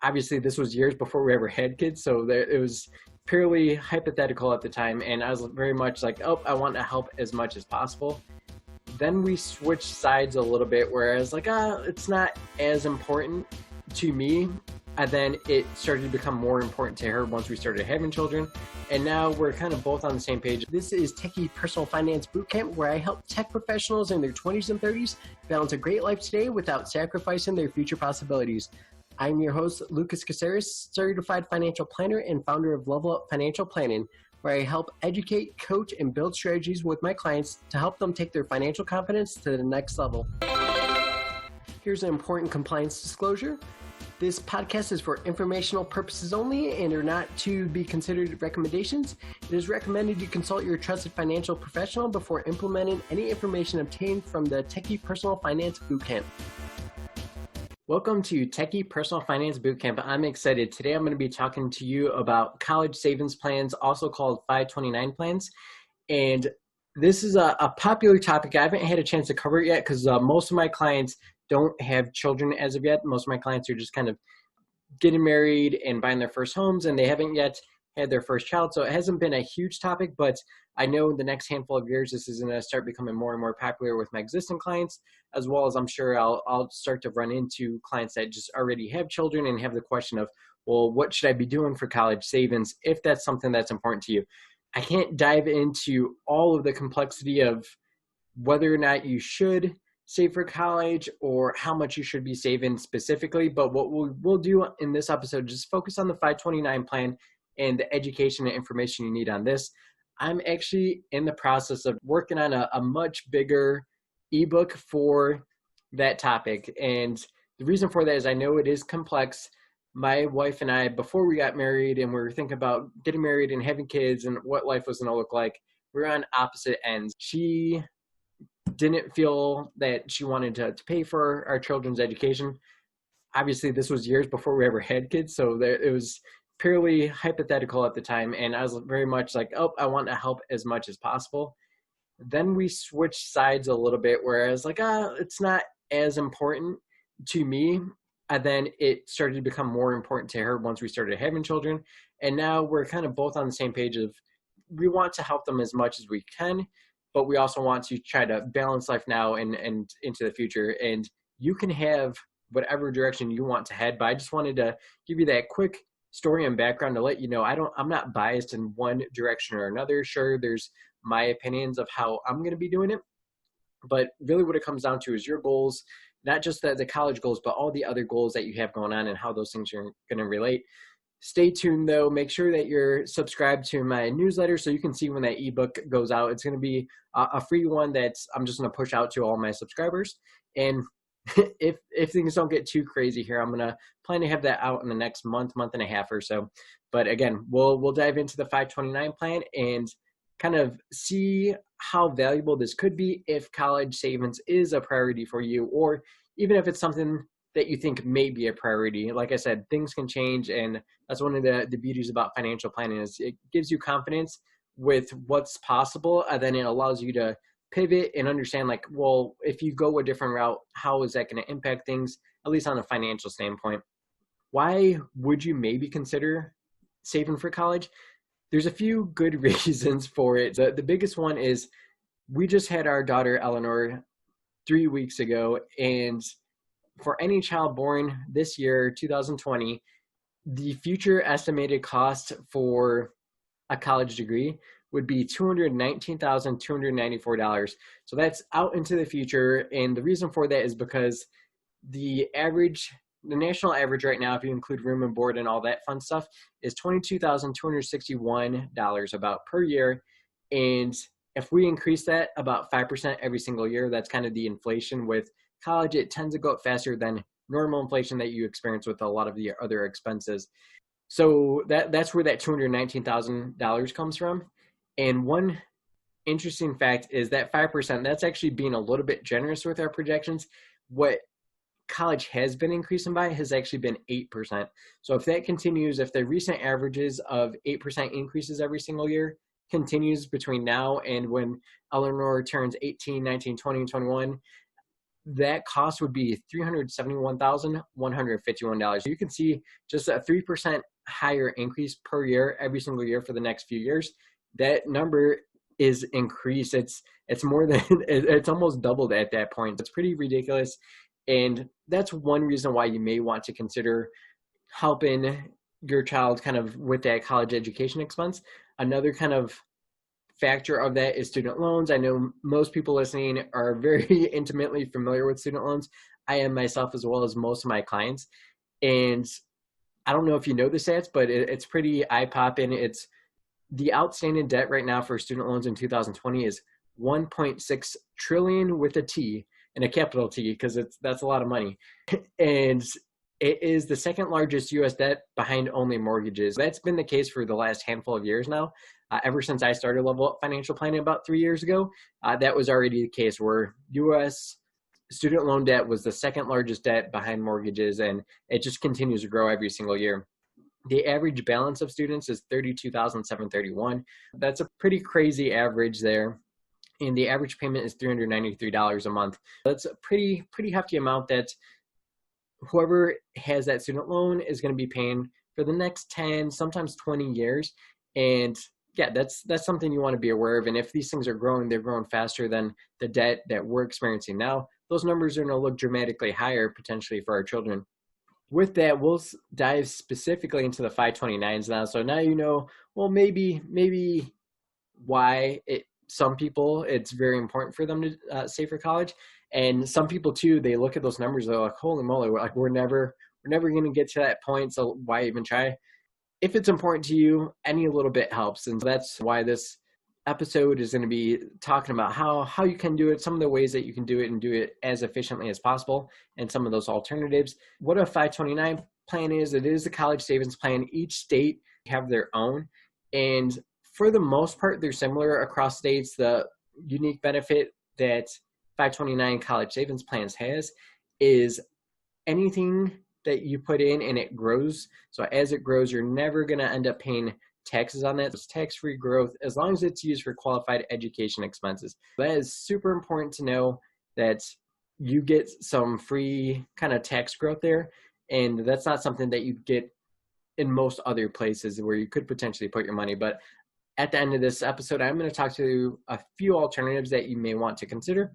obviously this was years before we ever had kids, so it was purely hypothetical at the time, and I was very much like, oh, I want to help as much as possible. Then we switched sides a little bit where I was like, it's not as important to me. And then it started to become more important to her once we started having children. And now we're kind of both on the same page. This is Techie Personal Finance Bootcamp, where I help tech professionals in their 20s and 30s balance a great life today without sacrificing their future possibilities. I'm your host, Lucas Caceres, certified financial planner and founder of Level Up Financial Planning, where I help educate, coach, and build strategies with my clients to help them take their financial confidence to the next level. Here's an important compliance disclosure. This podcast is for informational purposes only and are not to be considered recommendations. It is recommended you consult your trusted financial professional before implementing any information obtained from the Techie Personal Finance Bootcamp. Welcome to Techie Personal Finance Bootcamp. I'm excited. Today I'm going to be talking to you about college savings plans, also called 529 plans. And this is a popular topic. I haven't had a chance to cover it yet because most of my clients don't have children as of yet. Most of my clients are just kind of getting married and buying their first homes, and they haven't yet had their first child. So it hasn't been a huge topic, but I know in the next handful of years, this is going to start becoming more and more popular with my existing clients, as well as I'm sure I'll start to run into clients that just already have children and have the question of, well, what should I be doing for college savings if that's something that's important to you? I can't dive into all of the complexity of whether or not you should save for college or how much you should be saving specifically. But what we'll do in this episode is just focus on the 529 plan and the education and information you need on this. I'm actually in the process of working on a much bigger ebook for that topic. And the reason for that is I know it is complex. My wife and I, before we got married and we were thinking about getting married and having kids and what life was going to look like, we were on opposite ends. She didn't feel that she wanted to pay for our children's education. Obviously, this was years before we ever had kids, so it was purely hypothetical at the time, and I was very much like, oh, I want to help as much as possible. Then we switched sides a little bit where I was like, it's not as important to me. And then it started to become more important to her once we started having children. And now we're kind of both on the same page of we want to help them as much as we can, but we also want to try to balance life now and into the future. And you can have whatever direction you want to head, but I just wanted to give you that quick story and background to let you know I'm not biased in one direction or another. Sure, there's my opinions of how I'm going to be doing it, but really what it comes down to is your goals, not just the college goals, but all the other goals that you have going on and how those things are going to relate. Stay tuned though. Make sure that you're subscribed to my newsletter so you can see when that ebook goes out. It's going to be a free one that I'm just going to push out to all my subscribers. And if things don't get too crazy here, I'm going to plan to have that out in the next month and a half or so. But again, we'll dive into the 529 plan and kind of see how valuable this could be if college savings is a priority for you, or even if it's something that you think may be a priority. Like I said, things can change, and that's one of the beauties about financial planning is it gives you confidence with what's possible, and then it allows you to pivot and understand, like, well, if you go a different route, how is that going to impact things, at least on a financial standpoint? Why would you maybe consider saving for college? There's a few good reasons for it. The biggest one is we just had our daughter, Eleanor, 3 weeks ago, and for any child born this year, 2020, the future estimated cost for a college degree would be $219,294. So that's out into the future. And the reason for that is because the national average right now, if you include room and board and all that fun stuff, is $22,261 about per year. And if we increase that about 5% every single year, that's kind of the inflation with college. It tends to go up faster than normal inflation that you experience with a lot of the other expenses. So that's where that $219,000 comes from. And one interesting fact is that 5%, that's actually being a little bit generous with our projections. What college has been increasing by has actually been 8%. So if that continues, if the recent averages of 8% increases every single year continues between now and when Eleanor turns 18, 19, 20, and 21, that cost would be $371,151. You can see just a 3% higher increase per year every single year for the next few years. That number is increased. It's more than it's almost doubled at that point. It's pretty ridiculous. And that's one reason why you may want to consider helping your child kind of with that college education expense. Another kind of factor of that is student loans. I know most people listening are very intimately familiar with student loans. I am myself, as well as most of my clients. And I don't know if you know the stats, but it's pretty eye-popping. It's the outstanding debt right now for student loans in 2020 is 1.6 trillion with a T and a capital T, because that's a lot of money. And it is the second largest U.S. debt behind only mortgages. That's been the case for the last handful of years now. Ever since I started Level Up Financial Planning about 3 years ago, that was already the case, where U.S. student loan debt was the second largest debt behind mortgages, and it just continues to grow every single year. The average balance of students is $32,731. That's a pretty crazy average there. And the average payment is $393 a month. That's a pretty hefty amount that whoever has that student loan is going to be paying for the next 10, sometimes 20 years. And yeah, that's something you want to be aware of. And if these things are growing, they're growing faster than the debt that we're experiencing now, those numbers are going to look dramatically higher potentially for our children. With that, we'll dive specifically into the 529s now. So now you know, well, maybe why some people, it's very important for them to save for college. And some people too, they look at those numbers, they're like, holy moly, we're never going to get to that point, so why even try? If it's important to you, any little bit helps. And so that's why this episode is going to be talking about how you can do it, some of the ways that you can do it and do it as efficiently as possible, and some of those alternatives. What a 529 plan is, it is a college savings plan. Each state have their own, and for the most part, they're similar across states. The unique benefit that 529 college savings plans has is anything that you put in and it grows. So as it grows, you're never going to end up paying taxes on that. It's tax-free growth as long as it's used for qualified education expenses. That is super important to know, that you get some free kind of tax growth there. And that's not something that you get in most other places where you could potentially put your money. But at the end of this episode, I'm going to talk to a few alternatives that you may want to consider.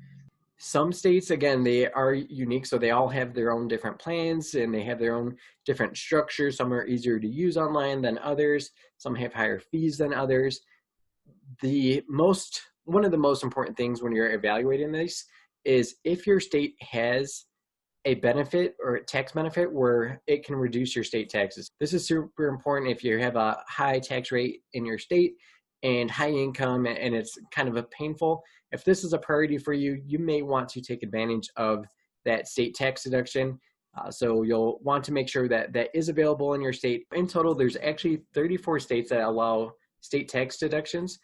Some states, again, they are unique, so they all have their own different plans and they have their own different structures. Some are easier to use online than others. Some have higher fees than others. One of the most important things when you're evaluating this is if your state has a benefit or a tax benefit where it can reduce your state taxes. This is super important if you have a high tax rate in your state and high income and it's kind of a painful. If this is a priority for you, you may want to take advantage of that state tax deduction. So you'll want to make sure that that is available in your state. In total, there's actually 34 states that allow state tax deductions.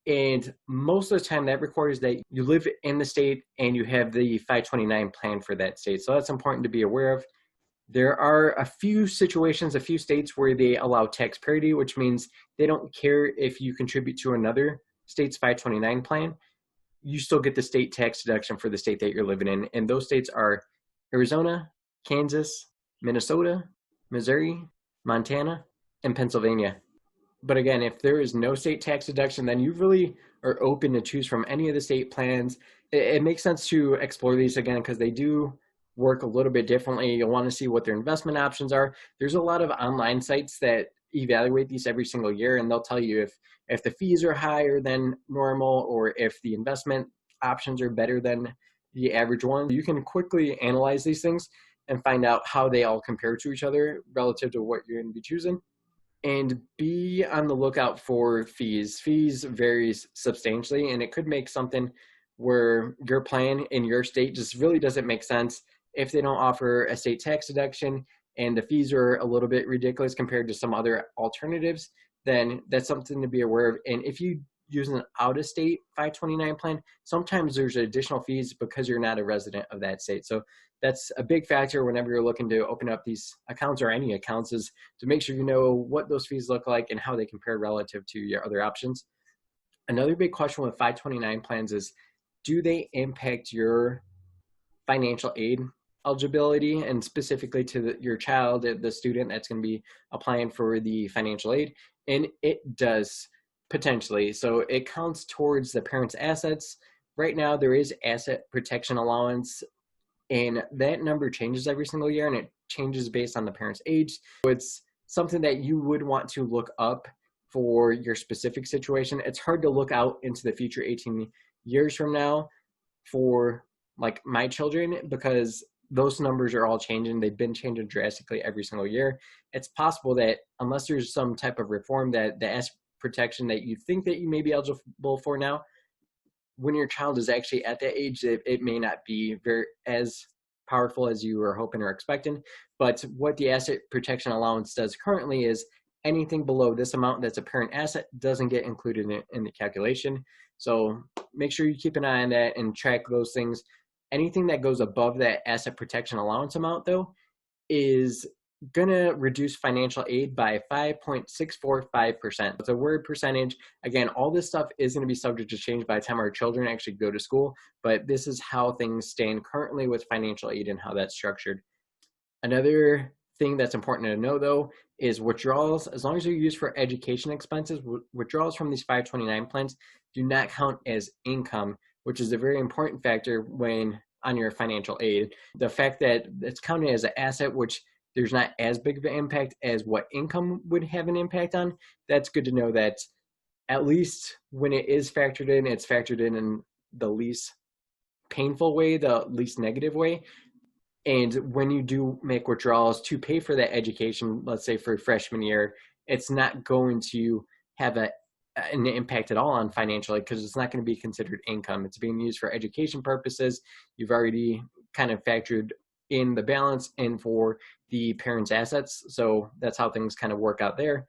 And most of the time that requires that you live in the state and you have the 529 plan for that state. So that's important to be aware of. There are a few situations, a few states where they allow tax parity, which means they don't care if you contribute to another state's 529 plan. You still get the state tax deduction for the state that you're living in. And those states are Arizona, Kansas, Minnesota, Missouri, Montana, and Pennsylvania. But again, if there is no state tax deduction, then you really are open to choose from any of the state plans. It makes sense to explore these again because they do work a little bit differently. You'll want to see what their investment options are. There's a lot of online sites that evaluate these every single year, and they'll tell you if the fees are higher than normal or if the investment options are better than the average one. You can quickly analyze these things and find out how they all compare to each other relative to what you're going to be choosing. And be on the lookout for fees. Fees varies substantially, and it could make something where your plan in your state just really doesn't make sense if they don't offer a state tax deduction and the fees are a little bit ridiculous compared to some other alternatives. Then that's something to be aware of. And if you use an out-of-state 529 plan, sometimes there's additional fees because you're not a resident of that state. So that's a big factor whenever you're looking to open up these accounts or any accounts, is to make sure you know what those fees look like and how they compare relative to your other options. Another big question with 529 plans is, do they impact your financial aid eligibility, and specifically to your child, the student that's going to be applying for the financial aid. And it does potentially. So it counts towards the parent's assets. Right now, there is asset protection allowance, and that number changes every single year, and it changes based on the parent's age. So it's something that you would want to look up for your specific situation. It's hard to look out into the future 18 years from now for like my children, because those numbers are all changing. They've been changing drastically every single year. It's possible that unless there's some type of reform, that the asset protection that you think that you may be eligible for now, when your child is actually at that age, it may not be very as powerful as you were hoping or expecting. But what the asset protection allowance does currently is anything below this amount that's a parent asset doesn't get included in the calculation. So make sure you keep an eye on that and track those things. Anything that goes above that asset protection allowance amount, though, is going to reduce financial aid by 5.645%. It's a word percentage. Again, all this stuff is going to be subject to change by the time our children actually go to school, but this is how things stand currently with financial aid and how that's structured. Another thing that's important to know, though, is withdrawals. As long as they're used for education expenses, withdrawals from these 529 plans do not count as income, which is a very important factor when on your financial aid. The fact that it's counted as an asset, which there's not as big of an impact as what income would have an impact on, that's good to know that at least when it is factored in, it's factored in the least painful way, the least negative way. And when you do make withdrawals to pay for that education, let's say for freshman year, it's not going to have an impact at all on financial aid because it's not going to be considered income. It's being used for education purposes. You've already kind of factored in the balance and for the parent's assets. So that's how things kind of work out there.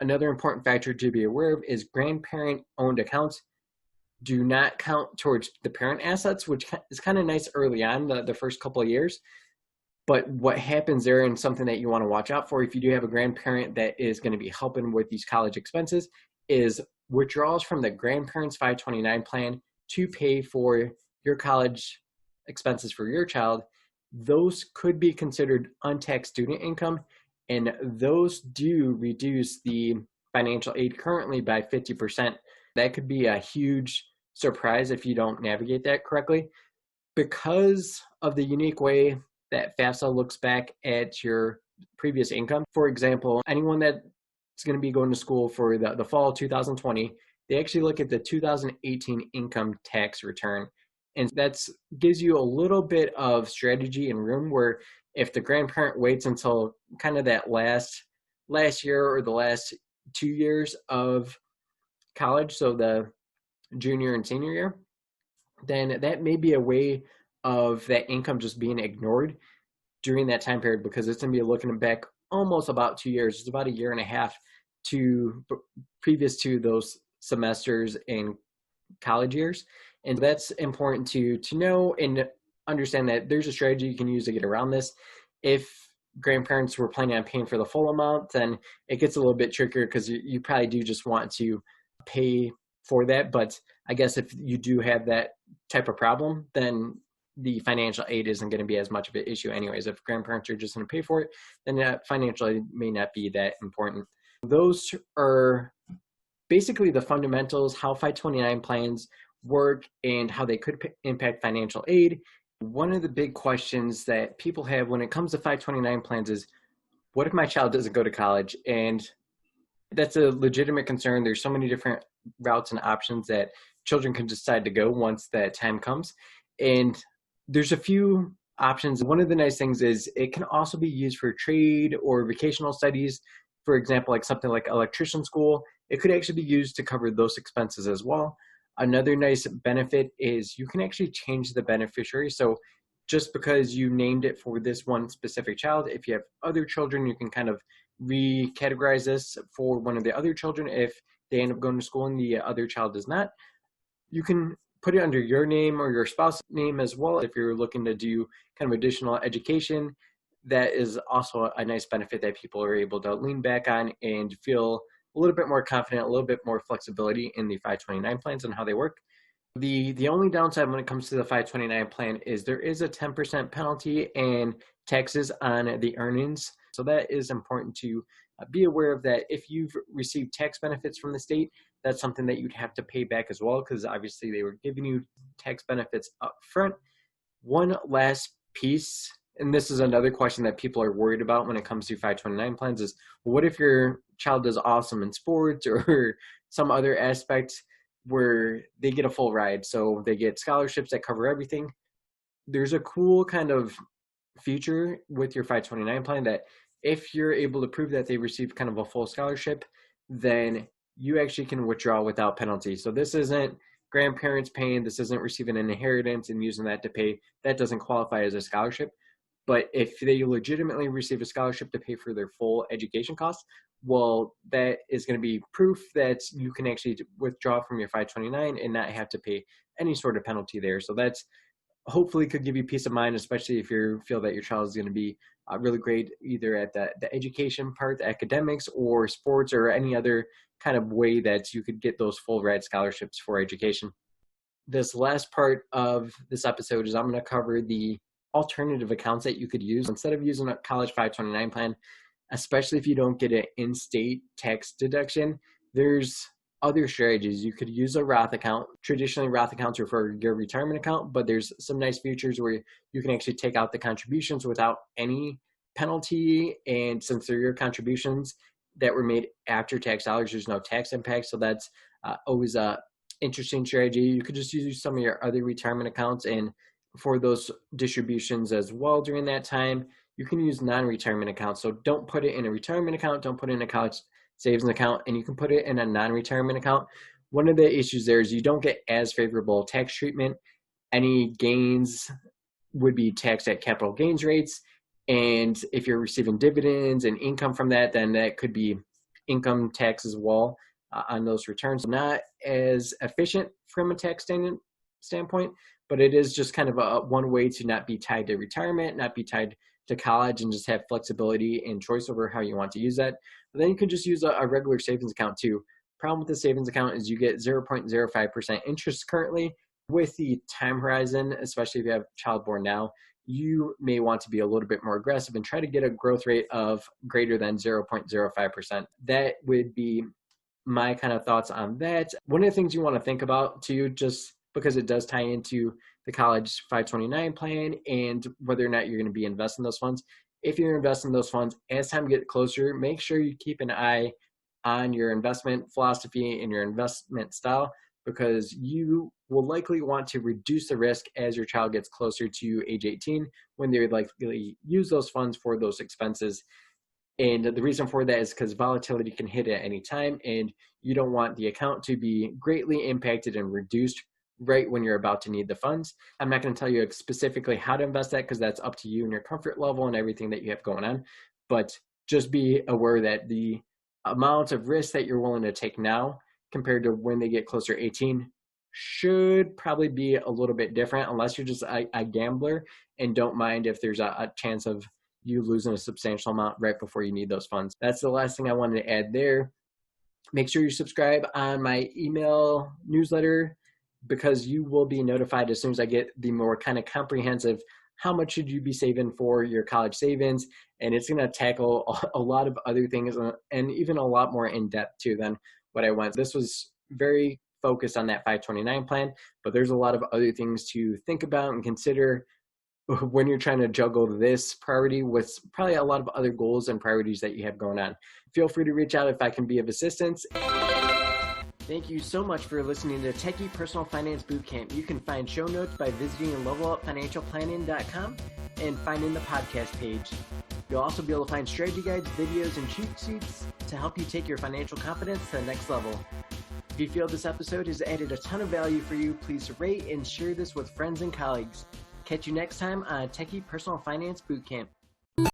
Another important factor to be aware of is grandparent-owned accounts do not count towards the parent assets, which is kind of nice early on, the first couple of years. But what happens there, and something that you want to watch out for if you do have a grandparent that is going to be helping with these college expenses, is withdrawals from the grandparent's 529 plan to pay for your college expenses for your child. Those could be considered untaxed student income, and those do reduce the financial aid currently by 50%. That could be a huge surprise if you don't navigate that correctly. Because of the unique way that FAFSA looks back at your previous income, for example, anyone that's going to be going to school for the fall of 2020, they actually look at the 2018 income tax return. And that gives you a little bit of strategy and room where if the grandparent waits until kind of that last year or the last 2 years of college, so the junior and senior year, then that may be a way of that income just being ignored during that time period, because it's going to be looking back almost about 2 years. It's about a year and a half to previous to those semesters in college years. And that's important to know and understand that there's a strategy you can use to get around this. If grandparents were planning on paying for the full amount, then it gets a little bit trickier because you probably do just want to pay for that. But I guess if you do have that type of problem, then the financial aid isn't going to be as much of an issue anyways. If grandparents are just going to pay for it, then that financial aid may not be that important. Those are basically the fundamentals, how 529 plans work and how they could impact financial aid. One of the big questions that people have when it comes to 529 plans is, what if my child doesn't go to college? And that's a legitimate concern. There's so many different routes and options that children can decide to go once that time comes. And there's a few options. One of the nice things is it can also be used for trade or vocational studies. For example, like something like electrician school, it could actually be used to cover those expenses as well. Another nice benefit is you can actually change the beneficiary. So just because you named it for this one specific child, if you have other children, you can kind of recategorize this for one of the other children. If they end up going to school and the other child does not, you can put it under your name or your spouse's name as well. If you're looking to do kind of additional education, that is also a nice benefit that people are able to lean back on and feel a little bit more confident, a little bit more flexibility in the 529 plans and how they work. The only downside when it comes to the 529 plan is there is a 10% penalty and taxes on the earnings. So that is important to be aware of that. If you've received tax benefits from the state, that's something that you'd have to pay back as well, because obviously they were giving you tax benefits up front. One last piece, and this is another question that people are worried about when it comes to 529 plans, is what if your child does awesome in sports or some other aspect where they get a full ride? So they get scholarships that cover everything. There's a cool kind of feature with your 529 plan that if you're able to prove that they received kind of a full scholarship, then you actually can withdraw without penalty. So this isn't grandparents paying, this isn't receiving an inheritance and using that to pay. That doesn't qualify as a scholarship. But if they legitimately receive a scholarship to pay for their full education costs, well, that is going to be proof that you can actually withdraw from your 529 and not have to pay any sort of penalty there. So that's hopefully could give you peace of mind, especially if you feel that your child is going to be really great either at the education part, the academics, or sports, or any other kind of way that you could get those full ride scholarships for education. This last part of this episode is I'm going to cover the alternative accounts that you could use instead of using a college 529 plan, especially if you don't get an in-state tax deduction. There's other strategies. You could use a Roth account. Traditionally, Roth accounts are for your retirement account, but there's some nice features where you can actually take out the contributions without any penalty. And since they're your contributions that were made after tax dollars, there's no tax impact. So that's always a interesting strategy. You could just use some of your other retirement accounts, and for those distributions as well during that time, you can use non-retirement accounts. So don't put it in a retirement account, don't put it in a college savings account, and you can put it in a non-retirement account. One of the issues there is you don't get as favorable tax treatment. Any gains would be taxed at capital gains rates. And if you're receiving dividends and income from that, then that could be income tax as well on those returns. Not as efficient from a tax standpoint, but it is just kind of one way to not be tied to retirement, not be tied to college, and just have flexibility and choice over how you want to use that. But then you could just use a regular savings account too. Problem with the savings account is you get 0.05% interest currently. With the time horizon, especially if you have a child born now, you may want to be a little bit more aggressive and try to get a growth rate of greater than 0.05%. That would be my kind of thoughts on that. One of the things you want to think about too, just because it does tie into the college 529 plan and whether or not you're going to be investing those funds. If you're investing those funds, as time gets closer, make sure you keep an eye on your investment philosophy and your investment style, because you will likely want to reduce the risk as your child gets closer to age 18 when they would likely use those funds for those expenses. And the reason for that is because volatility can hit at any time, and you don't want the account to be greatly impacted and reduced right when you're about to need the funds. I'm not going to tell you specifically how to invest that, because that's up to you and your comfort level and everything that you have going on. But just be aware that the amount of risk that you're willing to take now compared to when they get closer to 18 should probably be a little bit different, unless you're just a gambler and don't mind if there's a chance of you losing a substantial amount right before you need those funds. That's the last thing I wanted to add there. Make sure you subscribe on my email newsletter, because you will be notified as soon as I get the more kind of comprehensive, how much should you be saving for your college savings? And it's going to tackle a lot of other things, and even a lot more in depth too than what I went. This was very focused on that 529 plan, but there's a lot of other things to think about and consider when you're trying to juggle this priority with probably a lot of other goals and priorities that you have going on. Feel free to reach out if I can be of assistance. Thank you so much for listening to Techie Personal Finance Bootcamp. You can find show notes by visiting levelupfinancialplanning.com and finding the podcast page. You'll also be able to find strategy guides, videos, and cheat sheets to help you take your financial confidence to the next level. If you feel this episode has added a ton of value for you, please rate and share this with friends and colleagues. Catch you next time on Techie Personal Finance Bootcamp.